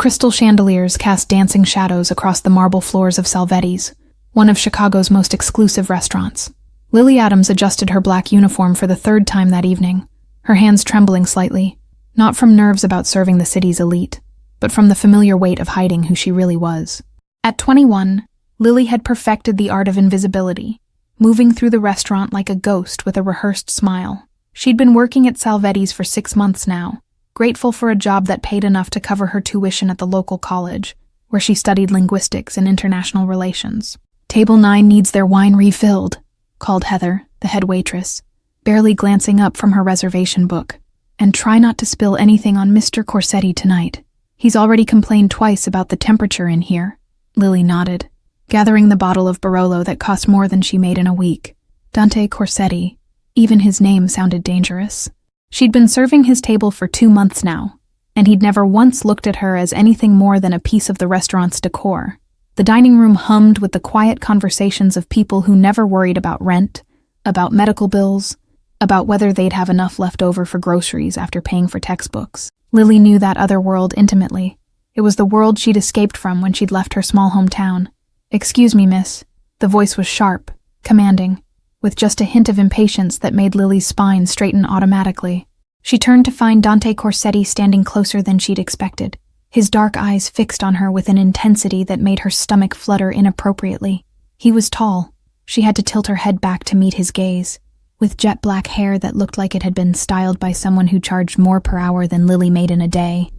Crystal chandeliers cast dancing shadows across the marble floors of Salvetti's, one of Chicago's most exclusive restaurants. Lily Adams adjusted her black uniform for the third time that evening, her hands trembling slightly, not from nerves about serving the city's elite, but from the familiar weight of hiding who she really was. At 21, Lily had perfected the art of invisibility, moving through the restaurant like a ghost with a rehearsed smile. She'd been working at Salvetti's for 6 months now, grateful for a job that paid enough to cover her tuition at the local college, where she studied linguistics and international relations. "Table 9 needs their wine refilled," called Heather, the head waitress, barely glancing up from her reservation book. "And try not to spill anything on Mr. Corsetti tonight. He's already complained twice about the temperature in here." Lily nodded, gathering the bottle of Barolo that cost more than she made in a week. Dante Corsetti, even his name sounded dangerous. She'd been serving his table for 2 months now, and he'd never once looked at her as anything more than a piece of the restaurant's decor. The dining room hummed with the quiet conversations of people who never worried about rent, about medical bills, about whether they'd have enough left over for groceries after paying for textbooks. Lily knew that other world intimately. It was the world she'd escaped from when she'd left her small hometown. "Excuse me, miss." The voice was sharp, commanding, with just a hint of impatience that made Lily's spine straighten automatically. She turned to find Dante Corsetti standing closer than she'd expected, his dark eyes fixed on her with an intensity that made her stomach flutter inappropriately. He was tall. She had to tilt her head back to meet his gaze, with jet black hair that looked like it had been styled by someone who charged more per hour than Lily made in a day.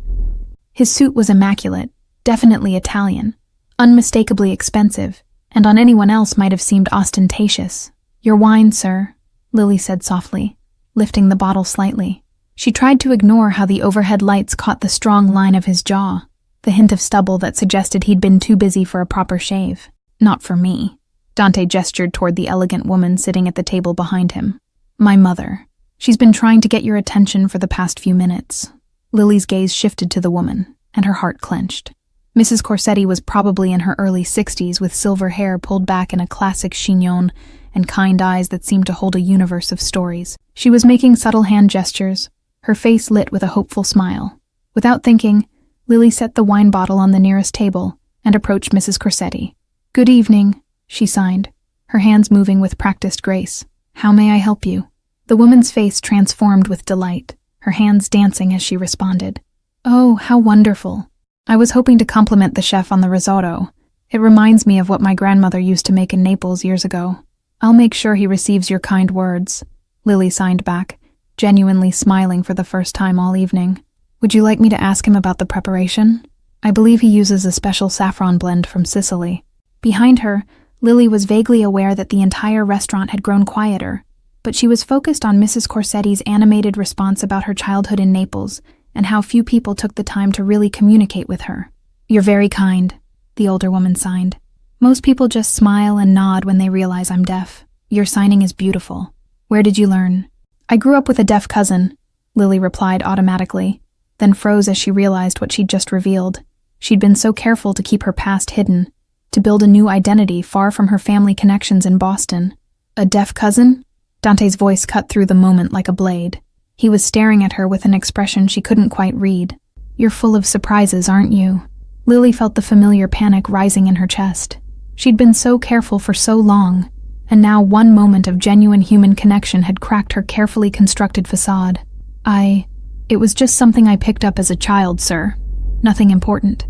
His suit was immaculate, definitely Italian, unmistakably expensive, and on anyone else might have seemed ostentatious. "Your wine, sir," Lily said softly, lifting the bottle slightly. She tried to ignore how the overhead lights caught the strong line of his jaw, the hint of stubble that suggested he'd been too busy for a proper shave. "Not for me." Dante gestured toward the elegant woman sitting at the table behind him. "My mother. She's been trying to get your attention for the past few minutes." Lily's gaze shifted to the woman, and her heart clenched. Mrs. Corsetti was probably in her early 60s with silver hair pulled back in a classic chignon and kind eyes that seemed to hold a universe of stories. She was making subtle hand gestures, her face lit with a hopeful smile. Without thinking, Lily set the wine bottle on the nearest table and approached Mrs. Corsetti. "Good evening," she signed, her hands moving with practiced grace. "How may I help you?" The woman's face transformed with delight, her hands dancing as she responded. "Oh, how wonderful. I was hoping to compliment the chef on the risotto. It reminds me of what my grandmother used to make in Naples years ago. I'll make sure he receives your kind words," Lily signed back, genuinely smiling for the first time all evening. "Would you like me to ask him about the preparation? I believe he uses a special saffron blend from Sicily." Behind her, Lily was vaguely aware that the entire restaurant had grown quieter, but she was focused on Mrs. Corsetti's animated response about her childhood in Naples and how few people took the time to really communicate with her. "You're very kind," the older woman signed. "Most people just smile and nod when they realize I'm deaf. Your signing is beautiful. Where did you learn?" "I grew up with a deaf cousin," Lily replied automatically, then froze as she realized what she'd just revealed. She'd been so careful to keep her past hidden, to build a new identity far from her family connections in Boston. "A deaf cousin?" Dante's voice cut through the moment like a blade. He was staring at her with an expression she couldn't quite read. "You're full of surprises, aren't you?" Lily felt the familiar panic rising in her chest. She'd been so careful for so long, and now one moment of genuine human connection had cracked her carefully constructed facade. It was just something I picked up as a child, sir. Nothing important."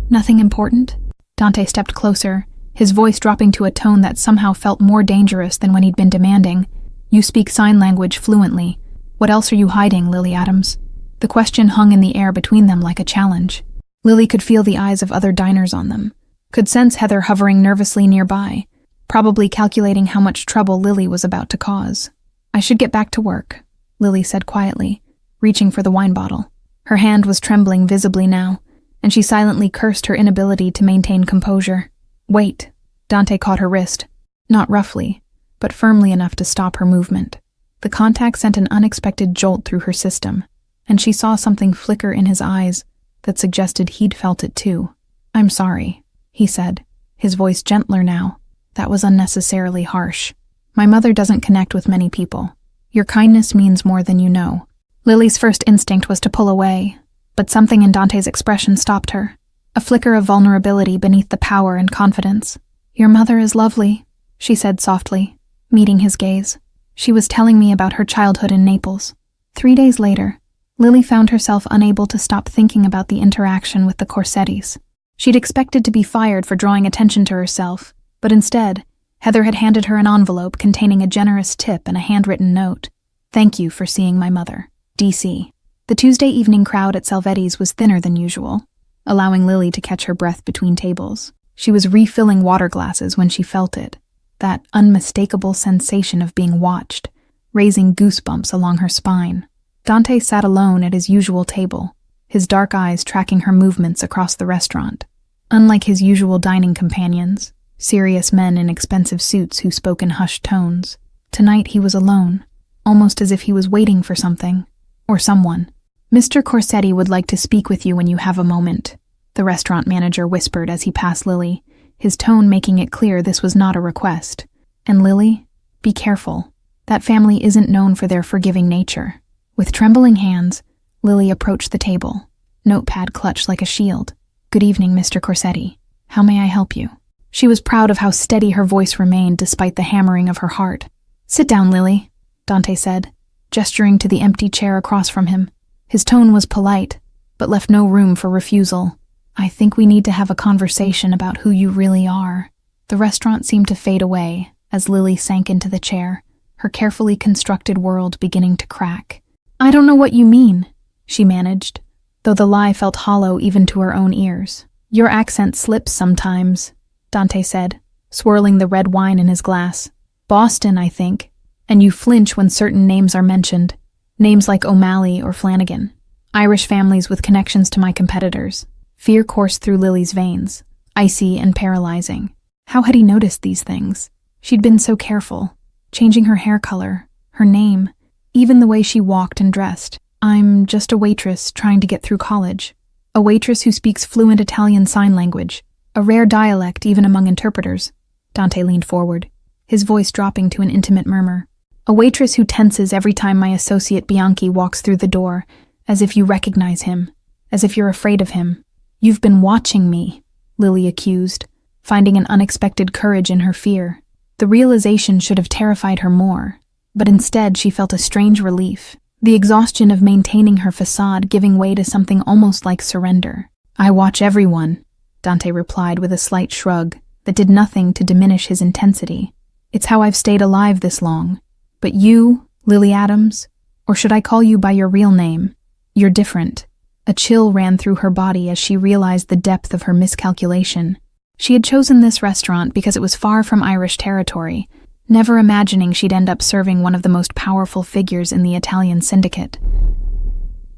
"Nothing important?" Dante stepped closer, his voice dropping to a tone that somehow felt more dangerous than when he'd been demanding. "You speak sign language fluently. What else are you hiding, Lily Adams?" The question hung in the air between them like a challenge. Lily could feel the eyes of other diners on them, could sense Heather hovering nervously nearby, probably calculating how much trouble Lily was about to cause. "I should get back to work," Lily said quietly, reaching for the wine bottle. Her hand was trembling visibly now, and she silently cursed her inability to maintain composure. "Wait." Dante caught her wrist, not roughly, but firmly enough to stop her movement. The contact sent an unexpected jolt through her system, and she saw something flicker in his eyes that suggested he'd felt it too. "I'm sorry," he said, his voice gentler now. "That was unnecessarily harsh. My mother doesn't connect with many people. Your kindness means more than you know." Lily's first instinct was to pull away, But something in Dante's expression stopped her, a flicker of vulnerability beneath the power and confidence. "Your mother is lovely," she said softly, meeting his gaze. "She was telling me about her childhood in Naples." 3 days later, Lily found herself unable to stop thinking about the interaction with the Corsettis. She'd expected to be fired for drawing attention to herself, but instead, Heather had handed her an envelope containing a generous tip and a handwritten note. "Thank you for seeing my mother. DC." The Tuesday evening crowd at Salvetti's was thinner than usual, allowing Lily to catch her breath between tables. She was refilling water glasses when she felt it, that unmistakable sensation of being watched, raising goosebumps along her spine. Dante sat alone at his usual table, his dark eyes tracking her movements across the restaurant. Unlike his usual dining companions, serious men in expensive suits who spoke in hushed tones, tonight he was alone, almost as if he was waiting for something, or someone. "Mr. Corsetti would like to speak with you when you have a moment," the restaurant manager whispered as he passed Lily, his tone making it clear this was not a request. "And Lily, be careful. That family isn't known for their forgiving nature." With trembling hands, Lily approached the table, notepad clutched like a shield. "Good evening, Mr. Corsetti. How may I help you?" She was proud of how steady her voice remained despite the hammering of her heart. "Sit down, Lily," Dante said, gesturing to the empty chair across from him. His tone was polite, but left no room for refusal. "I think we need to have a conversation about who you really are." The restaurant seemed to fade away as Lily sank into the chair, her carefully constructed world beginning to crack. "I don't know what you mean," she managed, though the lie felt hollow even to her own ears. "Your accent slips sometimes," Dante said, swirling the red wine in his glass. "Boston, I think. And you flinch when certain names are mentioned. Names like O'Malley or Flanagan. Irish families with connections to my competitors." Fear coursed through Lily's veins, icy and paralyzing. How had he noticed these things? She'd been so careful, changing her hair color, her name, even the way she walked and dressed. "I'm just a waitress trying to get through college. A waitress who speaks fluent Italian sign language, a rare dialect even among interpreters." Dante leaned forward, his voice dropping to an intimate murmur. "A waitress who tenses every time my associate Bianchi walks through the door, as if you recognize him, as if you're afraid of him." "You've been watching me," Lily accused, finding an unexpected courage in her fear. The realization should have terrified her more, but instead she felt a strange relief, the exhaustion of maintaining her facade giving way to something almost like surrender. "I watch everyone," Dante replied with a slight shrug that did nothing to diminish his intensity. "It's how I've stayed alive this long. But you, Lily Adams, or should I call you by your real name? You're different." A chill ran through her body as she realized the depth of her miscalculation. She had chosen this restaurant because it was far from Irish territory, never imagining she'd end up serving one of the most powerful figures in the Italian syndicate.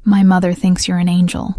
"My mother thinks you're an angel,"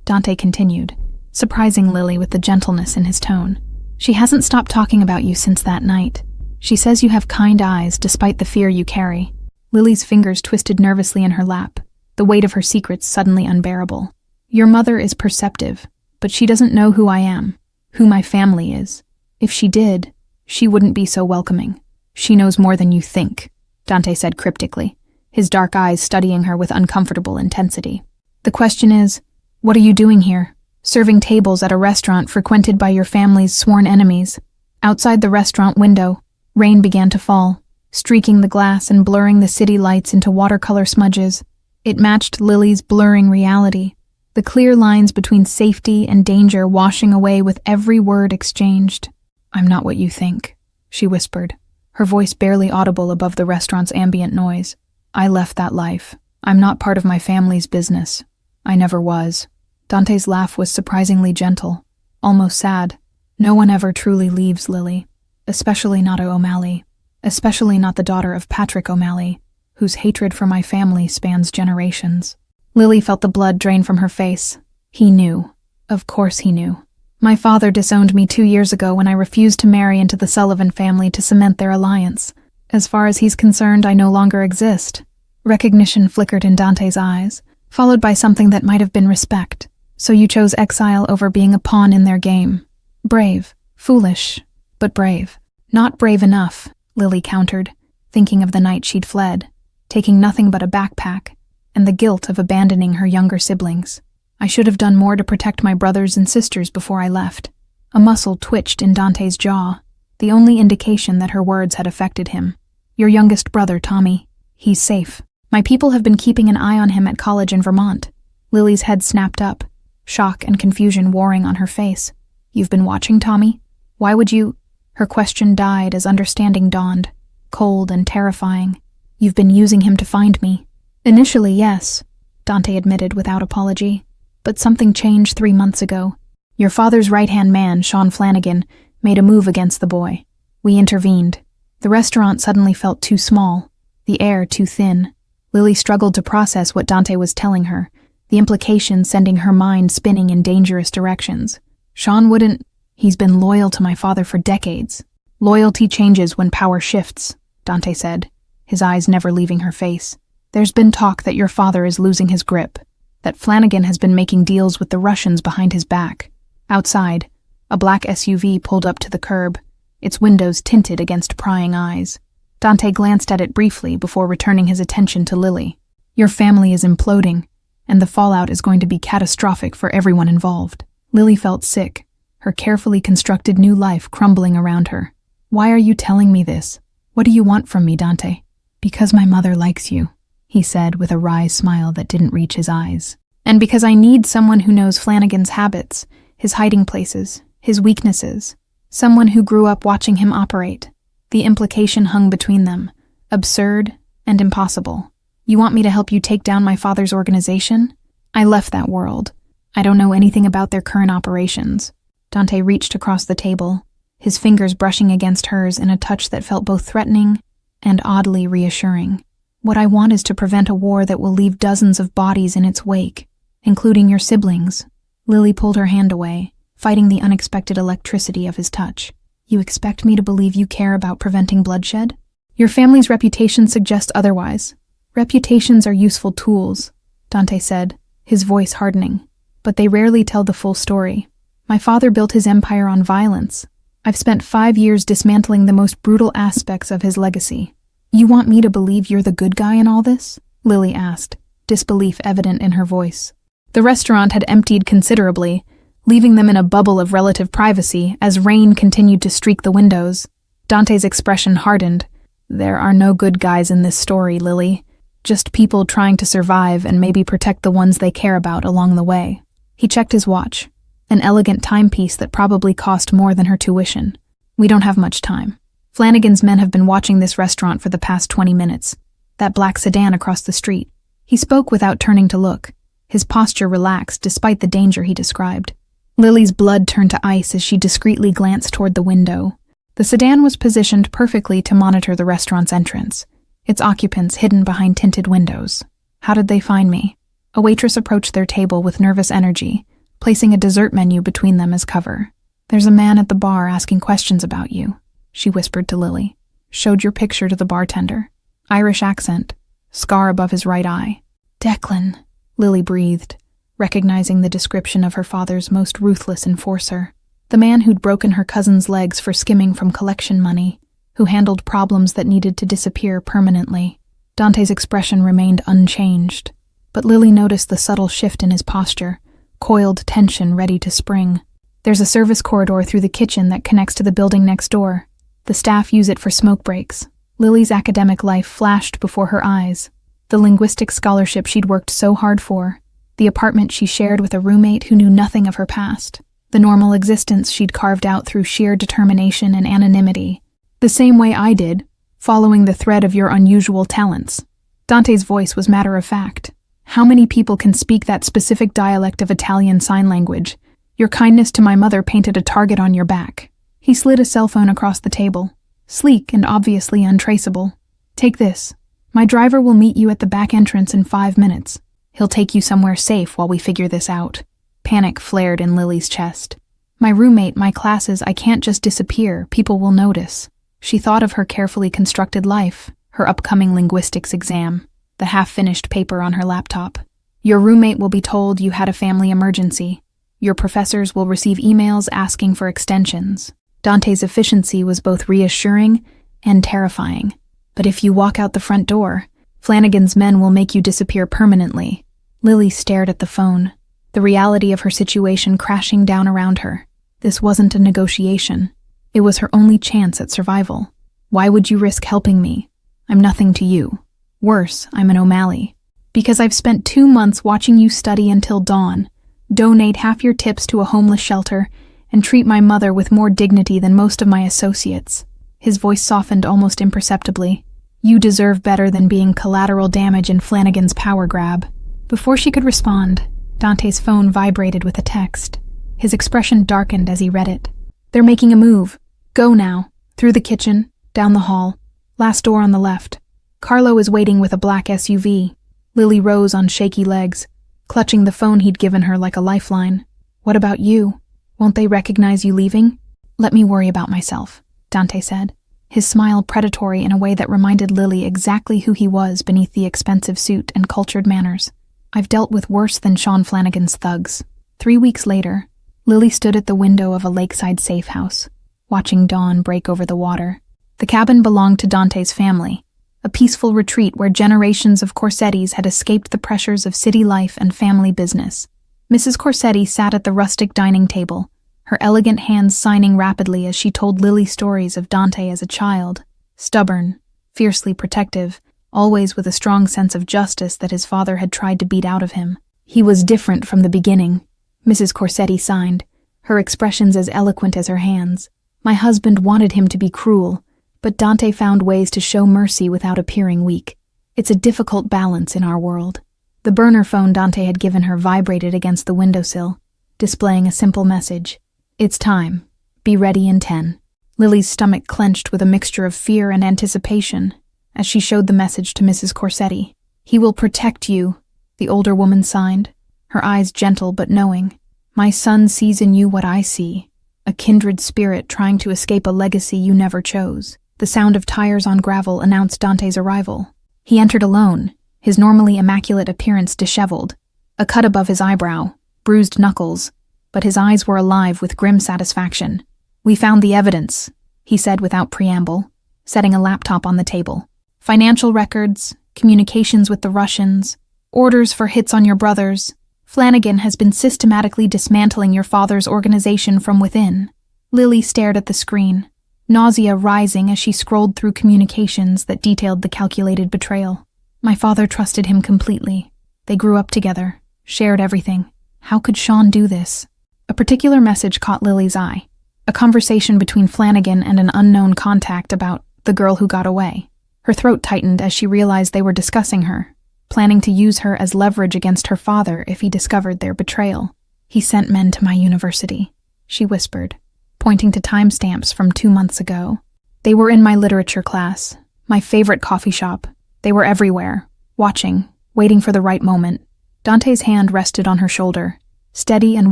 Dante continued, surprising Lily with the gentleness in his tone. "She hasn't stopped talking about you since that night. She says you have kind eyes despite the fear you carry." Lily's fingers twisted nervously in her lap, the weight of her secrets suddenly unbearable. "Your mother is perceptive, but she doesn't know who I am, who my family is. If she did, she wouldn't be so welcoming." "She knows more than you think," Dante said cryptically, his dark eyes studying her with uncomfortable intensity. "The question is, what are you doing here, serving tables at a restaurant frequented by your family's sworn enemies?" Outside the restaurant window, rain began to fall, streaking the glass and blurring the city lights into watercolor smudges. It matched Lily's blurring reality, the clear lines between safety and danger washing away with every word exchanged. "I'm not what you think," she whispered, her voice barely audible above the restaurant's ambient noise. "I left that life. I'm not part of my family's business. I never was." Dante's laugh was surprisingly gentle, almost sad. "No one ever truly leaves, Lily, especially not O'Malley, especially not the daughter of Patrick O'Malley, whose hatred for my family spans generations." Lily felt the blood drain from her face. He knew. Of course he knew. "My father disowned me 2 years ago when I refused to marry into the Sullivan family to cement their alliance. As far as he's concerned, I no longer exist." Recognition flickered in Dante's eyes, followed by something that might have been respect. "So you chose exile over being a pawn in their game. Brave. Foolish, but brave." "Not brave enough," Lily countered, thinking of the night she'd fled, taking nothing but a backpack, and the guilt of abandoning her younger siblings. I should have done more to protect my brothers and sisters before I left. A muscle twitched in Dante's jaw, the only indication that her words had affected him. Your youngest brother, Tommy. He's safe. My people have been keeping an eye on him at college in Vermont. Lily's head snapped up, shock and confusion warring on her face. You've been watching Tommy? Why would you? Her question died as understanding dawned, cold and terrifying. You've been using him to find me. Initially, yes, Dante admitted without apology. But something changed 3 months ago. Your father's right-hand man, Sean Flanagan, made a move against the boy. We intervened. The restaurant suddenly felt too small, the air too thin. Lily struggled to process what Dante was telling her, the implications sending her mind spinning in dangerous directions. Sean wouldn't. He's been loyal to my father for decades. Loyalty changes when power shifts, Dante said, his eyes never leaving her face. There's been talk that your father is losing his grip, that Flanagan has been making deals with the Russians behind his back. Outside, a black SUV pulled up to the curb, its windows tinted against prying eyes. Dante glanced at it briefly before returning his attention to Lily. Your family is imploding, and the fallout is going to be catastrophic for everyone involved. Lily felt sick, her carefully constructed new life crumbling around her. Why are you telling me this? What do you want from me, Dante? Because my mother likes you, he said with a wry smile that didn't reach his eyes. And because I need someone who knows Flanagan's habits, his hiding places, his weaknesses, someone who grew up watching him operate. The implication hung between them, absurd and impossible. You want me to help you take down my father's organization? I left that world. I don't know anything about their current operations. Dante reached across the table, his fingers brushing against hers in a touch that felt both threatening and oddly reassuring. What I want is to prevent a war that will leave dozens of bodies in its wake, including your siblings. Lily pulled her hand away, fighting the unexpected electricity of his touch. You expect me to believe you care about preventing bloodshed? Your family's reputation suggests otherwise. Reputations are useful tools, Dante said, his voice hardening, but they rarely tell the full story. My father built his empire on violence. I've spent 5 years dismantling the most brutal aspects of his legacy. You want me to believe you're the good guy in all this? Lily asked, disbelief evident in her voice. The restaurant had emptied considerably, leaving them in a bubble of relative privacy as rain continued to streak the windows. Dante's expression hardened. There are no good guys in this story, Lily. Just people trying to survive and maybe protect the ones they care about along the way. He checked his watch, an elegant timepiece that probably cost more than her tuition. We don't have much time. Flanagan's men have been watching this restaurant for the past 20 minutes. That black sedan across the street. He spoke without turning to look, his posture relaxed despite the danger he described. Lily's blood turned to ice as she discreetly glanced toward the window. The sedan was positioned perfectly to monitor the restaurant's entrance, its occupants hidden behind tinted windows. How did they find me? A waitress approached their table with nervous energy, placing a dessert menu between them as cover. There's a man at the bar asking questions about you, she whispered to Lily. Showed your picture to the bartender. Irish accent, scar above his right eye. Declan, Lily breathed, recognizing the description of her father's most ruthless enforcer. The man who'd broken her cousin's legs for skimming from collection money, who handled problems that needed to disappear permanently. Dante's expression remained unchanged, but Lily noticed the subtle shift in his posture, coiled tension ready to spring. There's a service corridor through the kitchen that connects to the building next door. The staff use it for smoke breaks. Lily's academic life flashed before her eyes. The linguistic scholarship she'd worked so hard for, the apartment she shared with a roommate who knew nothing of her past, the normal existence she'd carved out through sheer determination and anonymity. The same way I did, following the thread of your unusual talents. Dante's voice was matter-of-fact. How many people can speak that specific dialect of Italian sign language? Your kindness to my mother painted a target on your back. He slid a cell phone across the table, sleek and obviously untraceable. Take this. My driver will meet you at the back entrance in 5 minutes. He'll take you somewhere safe while we figure this out. Panic flared in Lily's chest. My roommate, my classes, I can't just disappear. People will notice. She thought of her carefully constructed life, her upcoming linguistics exam, the half-finished paper on her laptop. Your roommate will be told you had a family emergency. Your professors will receive emails asking for extensions. Dante's efficiency was both reassuring and terrifying. But if you walk out the front door, Flanagan's men will make you disappear permanently. Lily stared at the phone. the reality of her situation crashing down around her. This wasn't a negotiation. It was her only chance at survival. Why would you risk helping me? I'm nothing to you. Worse, I'm an O'Malley. Because I've spent 2 months watching you study until dawn, donate half your tips to a homeless shelter, and treat my mother with more dignity than most of my associates. His voice softened almost imperceptibly. You deserve better than being collateral damage in Flanagan's power grab. Before she could respond, Dante's phone vibrated with a text. His expression darkened as he read it. They're making a move. Go now. Through the kitchen, down the hall. Last door on the left. Carlo is waiting with a black SUV. Lily rose on shaky legs, clutching the phone he'd given her like a lifeline. What about you? Won't they recognize you leaving? Let me worry about myself, Dante said, his smile predatory in a way that reminded Lily exactly who he was beneath the expensive suit and cultured manners. I've dealt with worse than Sean Flanagan's thugs. 3 weeks later, Lily stood at the window of a lakeside safe house, watching dawn break over the water. The cabin belonged to Dante's family, a peaceful retreat where generations of Corsettis had escaped the pressures of city life and family business. Mrs. Corsetti sat at the rustic dining table, her elegant hands signing rapidly as she told Lily stories of Dante as a child, stubborn, fiercely protective, always with a strong sense of justice that his father had tried to beat out of him. He was different from the beginning, Mrs. Corsetti signed, her expressions as eloquent as her hands. My husband wanted him to be cruel, but Dante found ways to show mercy without appearing weak. It's a difficult balance in our world. The burner phone Dante had given her vibrated against the windowsill, displaying a simple message. It's time. Be ready in 10. Lily's stomach clenched with a mixture of fear and anticipation as she showed the message to Mrs. Corsetti. He will protect you, the older woman signed, her eyes gentle but knowing. My son sees in you what I see, a kindred spirit trying to escape a legacy you never chose. The sound of tires on gravel announced Dante's arrival. He entered alone, his normally immaculate appearance disheveled, a cut above his eyebrow, bruised knuckles, but his eyes were alive with grim satisfaction. We found the evidence, he said without preamble, setting a laptop on the table. Financial records, communications with the Russians, orders for hits on your brothers. Flanagan has been systematically dismantling your father's organization from within. Lily stared at the screen, nausea rising as she scrolled through communications that detailed the calculated betrayal. My father trusted him completely. They grew up together, shared everything. How could Sean do this? A particular message caught Lily's eye. A conversation between Flanagan and an unknown contact about the girl who got away. Her throat tightened as she realized they were discussing her, planning to use her as leverage against her father if he discovered their betrayal. He sent men to my university, she whispered, pointing to timestamps from 2 months ago. They were in my literature class, my favorite coffee shop. They were everywhere, watching, waiting for the right moment. Dante's hand rested on her shoulder, steady and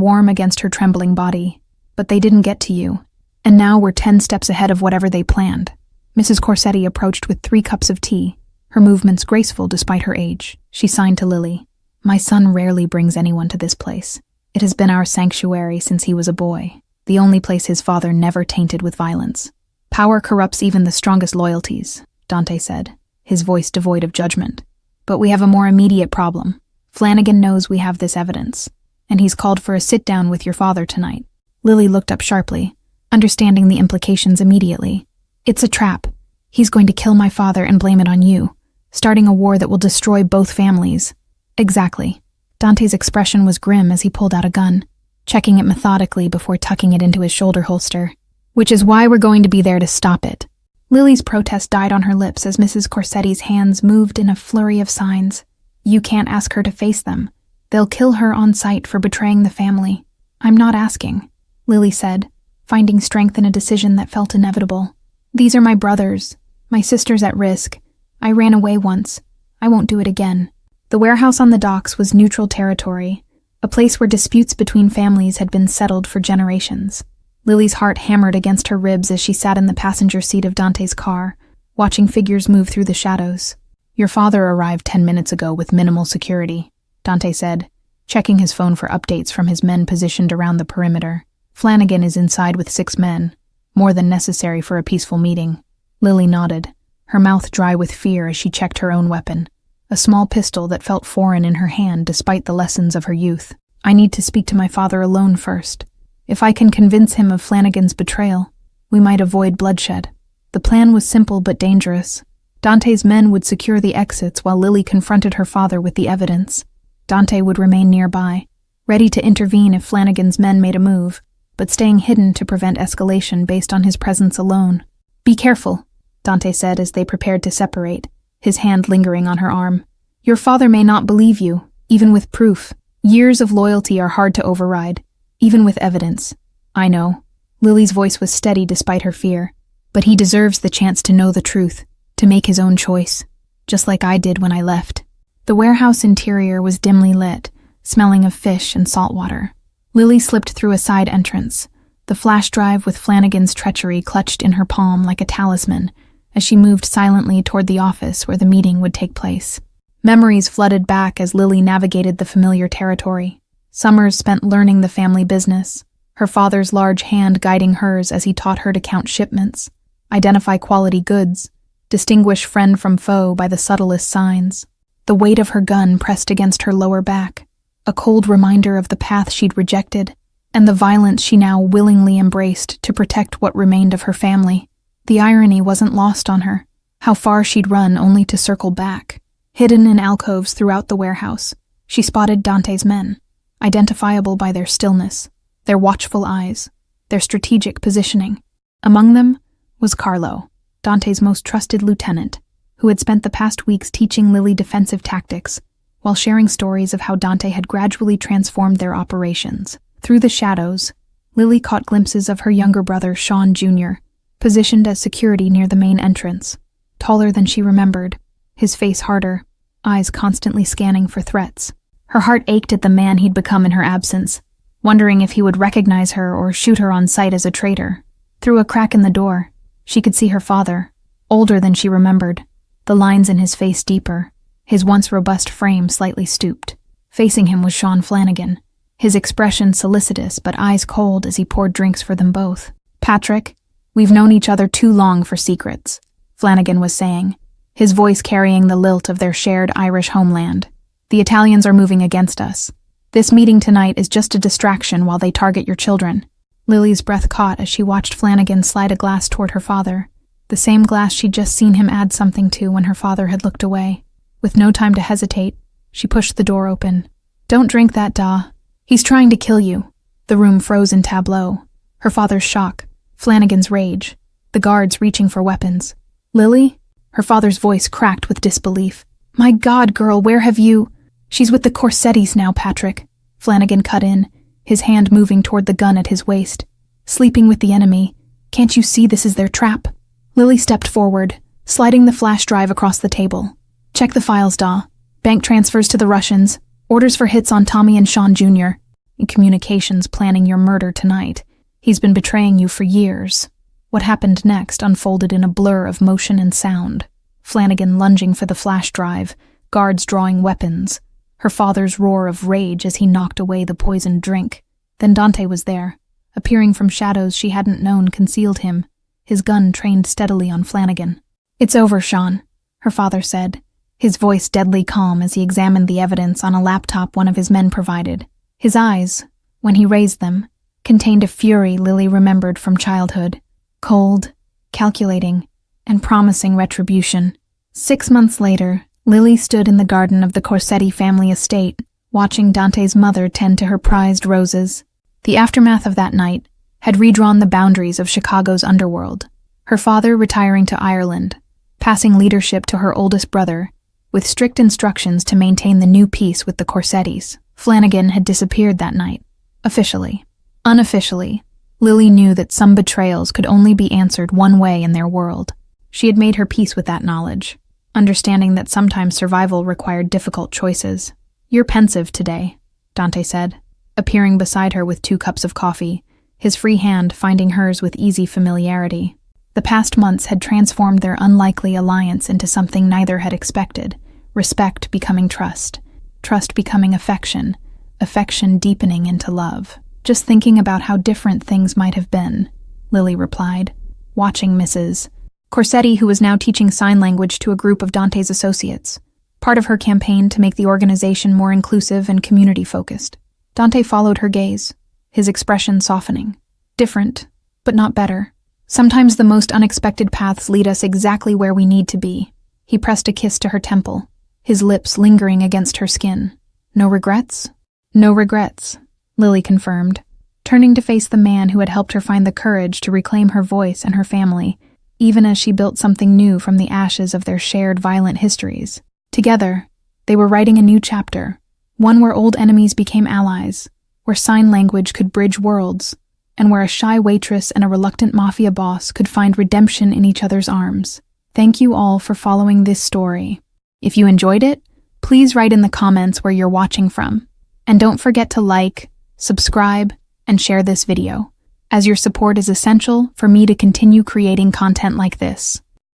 warm against her trembling body. But they didn't get to you, and now we're 10 steps ahead of whatever they planned. Mrs. Corsetti approached with 3 cups of tea, her movements graceful despite her age. She signed to Lily. My son rarely brings anyone to this place. It has been our sanctuary since he was a boy, the only place his father never tainted with violence. Power corrupts even the strongest loyalties, Dante said, his voice devoid of judgment. But we have a more immediate problem. Flanagan knows we have this evidence, and he's called for a sit-down with your father tonight. Lily looked up sharply, understanding the implications immediately. It's a trap. He's going to kill my father and blame it on you, starting a war that will destroy both families. Exactly. Dante's expression was grim as he pulled out a gun, checking it methodically before tucking it into his shoulder holster. Which is why we're going to be there to stop it. Lily's protest died on her lips as Mrs. Corsetti's hands moved in a flurry of signs. You can't ask her to face them. They'll kill her on sight for betraying the family. I'm not asking, Lily said, finding strength in a decision that felt inevitable. These are my brothers. My sister's at risk. I ran away once. I won't do it again. The warehouse on the docks was neutral territory, a place where disputes between families had been settled for generations. Lily's heart hammered against her ribs as she sat in the passenger seat of Dante's car, watching figures move through the shadows. Your father arrived 10 minutes ago with minimal security, Dante said, checking his phone for updates from his men positioned around the perimeter. Flanagan is inside with 6 men, more than necessary for a peaceful meeting. Lily nodded, her mouth dry with fear as she checked her own weapon, a small pistol that felt foreign in her hand despite the lessons of her youth. I need to speak to my father alone first. If I can convince him of Flanagan's betrayal, we might avoid bloodshed. The plan was simple but dangerous. Dante's men would secure the exits while Lily confronted her father with the evidence. Dante would remain nearby, ready to intervene if Flanagan's men made a move, but staying hidden to prevent escalation based on his presence alone. Be careful, Dante said as they prepared to separate, his hand lingering on her arm. Your father may not believe you, even with proof. Years of loyalty are hard to override, even with evidence. I know. Lily's voice was steady despite her fear. But he deserves the chance to know the truth, to make his own choice, just like I did when I left. The warehouse interior was dimly lit, smelling of fish and salt water. Lily slipped through a side entrance, the flash drive with Flanagan's treachery clutched in her palm like a talisman, as she moved silently toward the office where the meeting would take place. Memories flooded back as Lily navigated the familiar territory. Summers spent learning the family business, her father's large hand guiding hers as he taught her to count shipments, identify quality goods, distinguish friend from foe by the subtlest signs. The weight of her gun pressed against her lower back, a cold reminder of the path she'd rejected, and the violence she now willingly embraced to protect what remained of her family. The irony wasn't lost on her, how far she'd run only to circle back. Hidden in alcoves throughout the warehouse, she spotted Dante's men, identifiable by their stillness, their watchful eyes, their strategic positioning. Among them was Carlo, Dante's most trusted lieutenant, who had spent the past weeks teaching Lily defensive tactics, while sharing stories of how Dante had gradually transformed their operations. Through the shadows, Lily caught glimpses of her younger brother, Sean Jr., positioned as security near the main entrance, taller than she remembered, his face harder, eyes constantly scanning for threats. Her heart ached at the man he'd become in her absence, wondering if he would recognize her or shoot her on sight as a traitor. Through a crack in the door, she could see her father, older than she remembered, the lines in his face deeper, his once robust frame slightly stooped. Facing him was Sean Flanagan, his expression solicitous but eyes cold as he poured drinks for them both. Patrick, we've known each other too long for secrets, Flanagan was saying, his voice carrying the lilt of their shared Irish homeland. The Italians are moving against us. This meeting tonight is just a distraction while they target your children. Lily's breath caught as she watched Flanagan slide a glass toward her father, the same glass she'd just seen him add something to when her father had looked away. With no time to hesitate, she pushed the door open. Don't drink that, Da. He's trying to kill you. The room froze in tableau. Her father's shock, Flanagan's rage, the guards reaching for weapons. Lily? Her father's voice cracked with disbelief. My God, girl, where have you... She's with the Corsettis now, Patrick. Flanagan cut in, his hand moving toward the gun at his waist. Sleeping with the enemy. Can't you see this is their trap? Lily stepped forward, sliding the flash drive across the table. Check the files, Da. Bank transfers to the Russians. Orders for hits on Tommy and Sean Jr. In communications planning your murder tonight. He's been betraying you for years. What happened next unfolded in a blur of motion and sound. Flanagan lunging for the flash drive, guards drawing weapons, her father's roar of rage as he knocked away the poisoned drink. Then Dante was there, appearing from shadows she hadn't known concealed him, his gun trained steadily on Flanagan. It's over, Sean, her father said, his voice deadly calm as he examined the evidence on a laptop one of his men provided. His eyes, when he raised them, contained a fury Lily remembered from childhood. Cold, calculating, and promising retribution. 6 months later, Lily stood in the garden of the Corsetti family estate, watching Dante's mother tend to her prized roses. The aftermath of that night had redrawn the boundaries of Chicago's underworld, her father retiring to Ireland, passing leadership to her oldest brother, with strict instructions to maintain the new peace with the Corsettis. Flanagan had disappeared that night, officially. Unofficially, Lily knew that some betrayals could only be answered one way in their world. She had made her peace with that knowledge, understanding that sometimes survival required difficult choices. You're pensive today, Dante said, appearing beside her with 2 cups of coffee, his free hand finding hers with easy familiarity. The past months had transformed their unlikely alliance into something neither had expected, respect becoming trust, trust becoming affection, affection deepening into love. Just thinking about how different things might have been, Lily replied, watching Mrs. Corsetti, who was now teaching sign language to a group of Dante's associates, part of her campaign to make the organization more inclusive and community-focused. Dante followed her gaze, his expression softening. Different, but not better. Sometimes the most unexpected paths lead us exactly where we need to be. He pressed a kiss to her temple, his lips lingering against her skin. No regrets? No regrets, Lily confirmed, turning to face the man who had helped her find the courage to reclaim her voice and her family, even as she built something new from the ashes of their shared violent histories. Together, they were writing a new chapter, one where old enemies became allies, where sign language could bridge worlds, and where a shy waitress and a reluctant mafia boss could find redemption in each other's arms. Thank you all for following this story. If you enjoyed it, please write in the comments where you're watching from. And don't forget to like, subscribe, and share this video, as your support is essential for me to continue creating content like this.